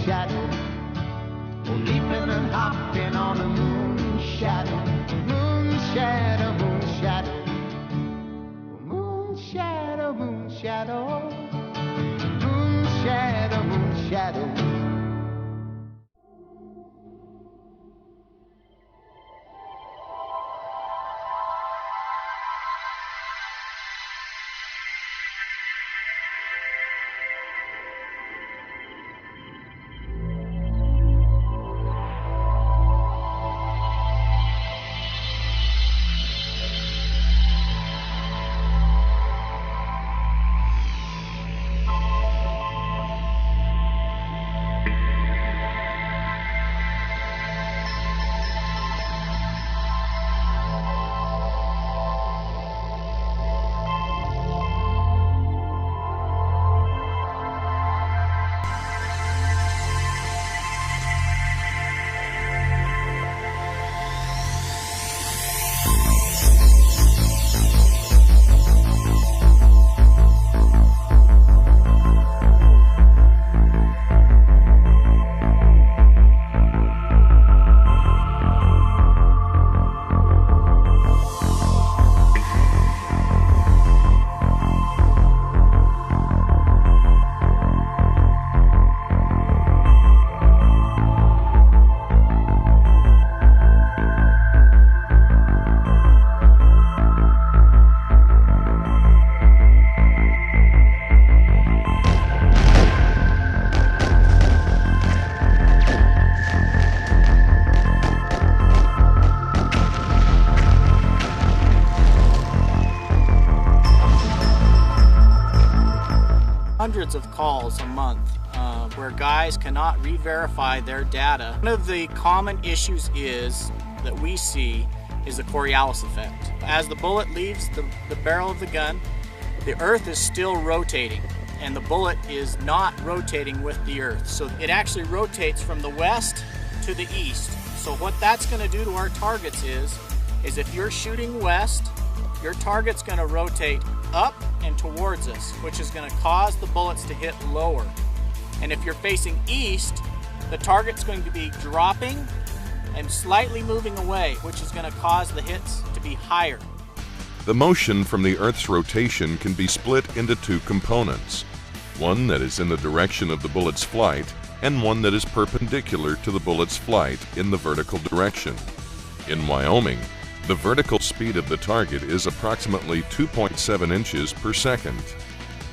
shadow, oh, leaping and hopping on the moon shadow, moon shadow, moon shadow, moon shadow, moon shadow, moon shadow, moon shadow. Hundreds of calls a month where guys cannot re-verify their data. One of the common issues that we see is the Coriolis effect. As the bullet leaves the barrel of the gun, the earth is still rotating and the bullet is not rotating with the earth. So it actually rotates from the west to the east. So what that's going to do to our targets is if you're shooting west, your target's going to rotate up and towards us, which is going to cause the bullets to hit lower. And if you're facing east, the target's going to be dropping and slightly moving away, which is going to cause the hits to be higher. The motion from the Earth's rotation can be split into two components, one that is in the direction of the bullet's flight and one that is perpendicular to the bullet's flight in the vertical direction. In Wyoming, the vertical speed of the target is approximately 2.7 inches per second.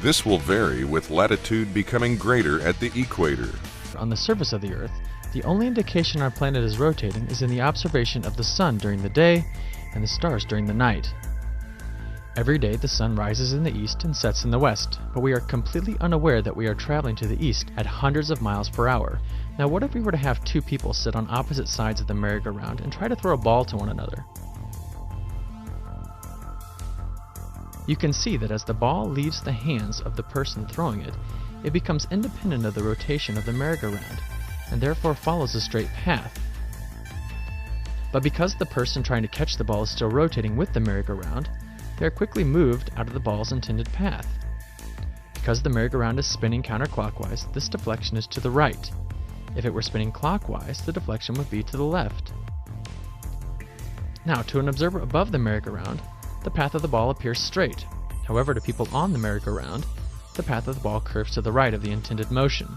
This will vary with latitude becoming greater at the equator. On the surface of the Earth, the only indication our planet is rotating is in the observation of the sun during the day and the stars during the night. Every day the sun rises in the east and sets in the west, but we are completely unaware that we are traveling to the east at hundreds of miles per hour. Now what if we were to have two people sit on opposite sides of the merry-go-round and try to throw a ball to one another? You can see that as the ball leaves the hands of the person throwing it, it becomes independent of the rotation of the merry-go-round, and therefore follows a straight path. But because the person trying to catch the ball is still rotating with the merry-go-round, they are quickly moved out of the ball's intended path. Because the merry-go-round is spinning counterclockwise, this deflection is to the right. If it were spinning clockwise, the deflection would be to the left. Now, to an observer above the merry-go-round, the path of the ball appears straight. However, to people on the merry-go-round, the path of the ball curves to the right of the intended motion.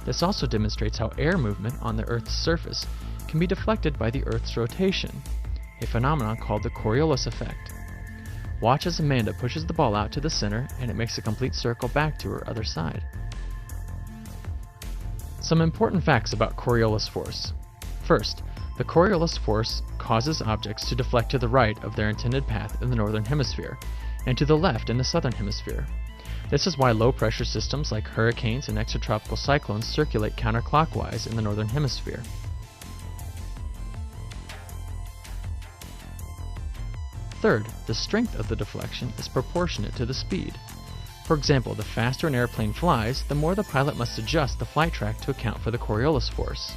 This also demonstrates how air movement on the Earth's surface can be deflected by the Earth's rotation, a phenomenon called the Coriolis effect. Watch as Amanda pushes the ball out to the center and it makes a complete circle back to her other side. Some important facts about Coriolis force. First, the Coriolis force causes objects to deflect to the right of their intended path in the northern hemisphere, and to the left in the southern hemisphere. This is why low-pressure systems like hurricanes and extratropical cyclones circulate counterclockwise in the northern hemisphere. Third, the strength of the deflection is proportionate to the speed. For example, the faster an airplane flies, the more the pilot must adjust the flight track to account for the Coriolis force.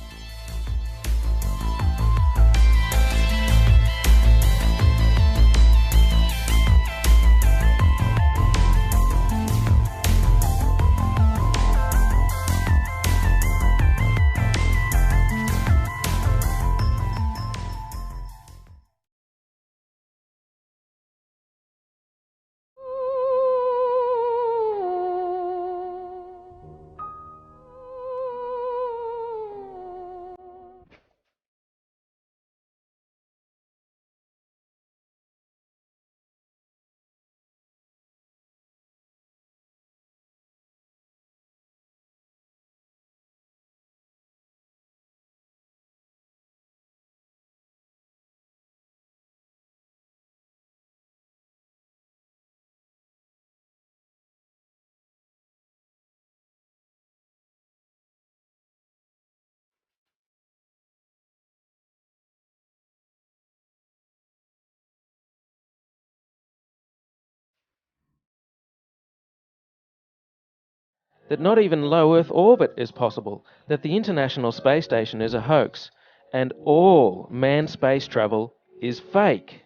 that not even low Earth orbit is possible, that the International Space Station is a hoax, and all manned space travel is fake.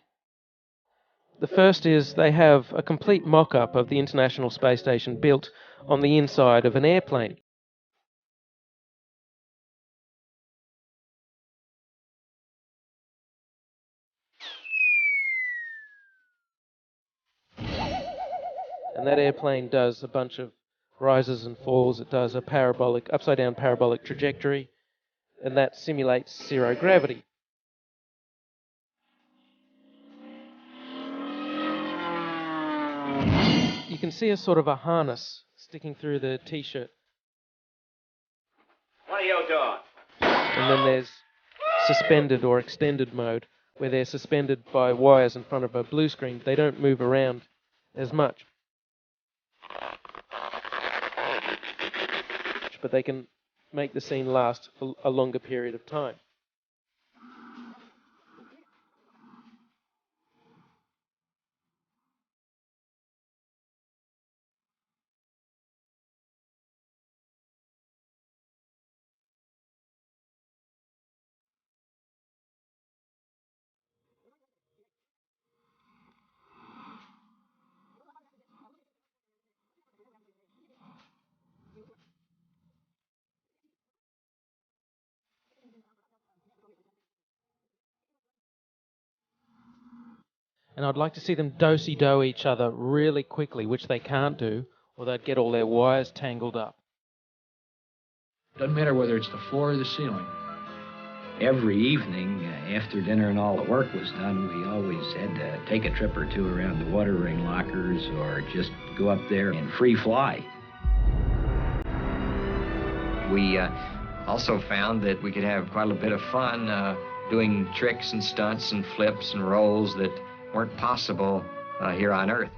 The first is they have a complete mock-up of the International Space Station built on the inside of an airplane. And that airplane does a bunch of rises and falls. It does a parabolic, upside-down parabolic trajectory, and that simulates zero gravity. You can see a sort of a harness sticking through the t-shirt. What are you doing? And then there's suspended or extended mode, where they're suspended by wires in front of a blue screen. They don't move around as much. But they can make the scene last for a longer period of time. And I'd like to see them do-si-do each other really quickly, which they can't do, or they'd get all their wires tangled up. Doesn't matter whether it's the floor or the ceiling. Every evening, after dinner and all the work was done, we always had to take a trip or two around the water ring lockers or just go up there and free fly. We also found that we could have quite a bit of fun doing tricks and stunts and flips and rolls that weren't possible here on Earth.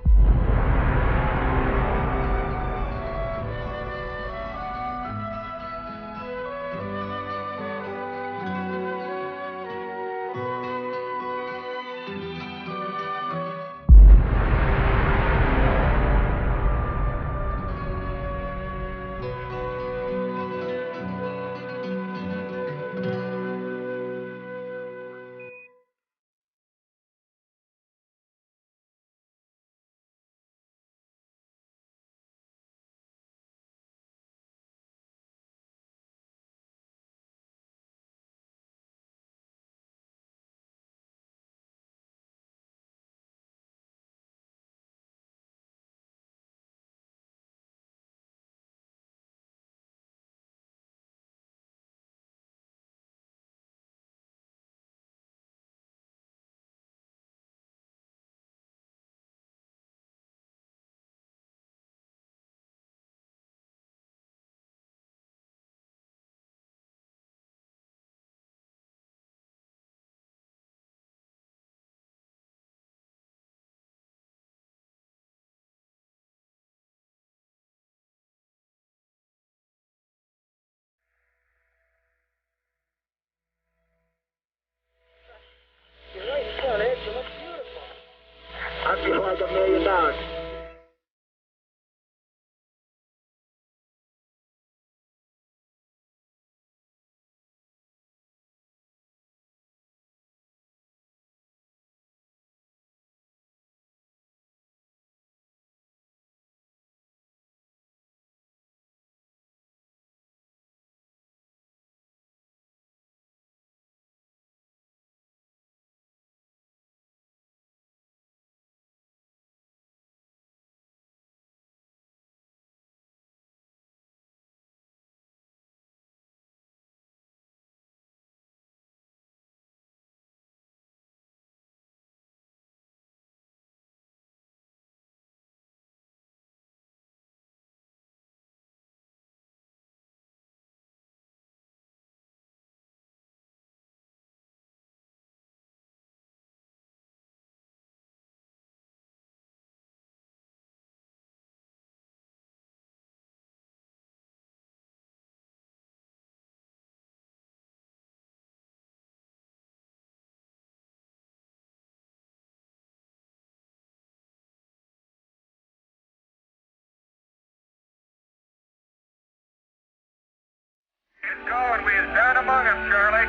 go, and we is down among them, Charlie.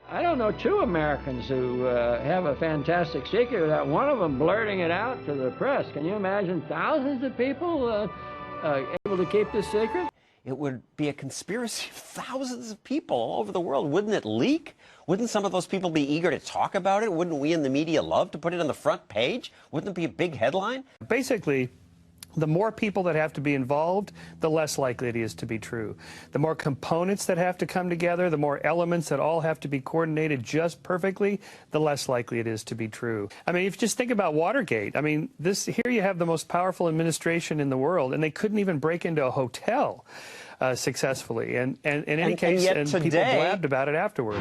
I don't know two Americans who have a fantastic secret without one of them blurting it out to the press. Can you imagine thousands of people able to keep this secret? It would be a conspiracy of thousands of people all over the world. Wouldn't it leak? Wouldn't some of those people be eager to talk about it? Wouldn't we in the media love to put it on the front page? Wouldn't it be a big headline? Basically, the more people that have to be involved, the less likely it is to be true. The more components that have to come together, the more elements that all have to be coordinated just perfectly, the less likely it is to be true. I mean, if you just think about Watergate, I mean, here you have the most powerful administration in the world, and they couldn't even break into a hotel successfully. And in any case, yet and today, people blabbed about it afterward.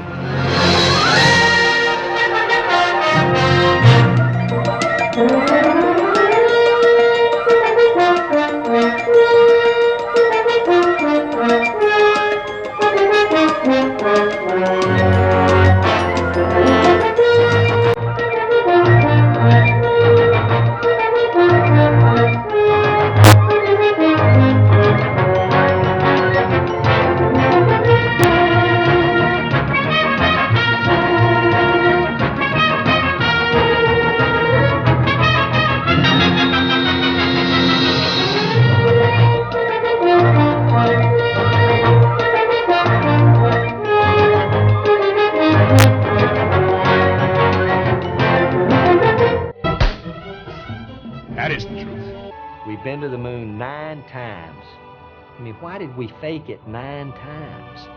That isn't the truth. We've been to the moon 9 times. I mean, why did we fake it 9 times?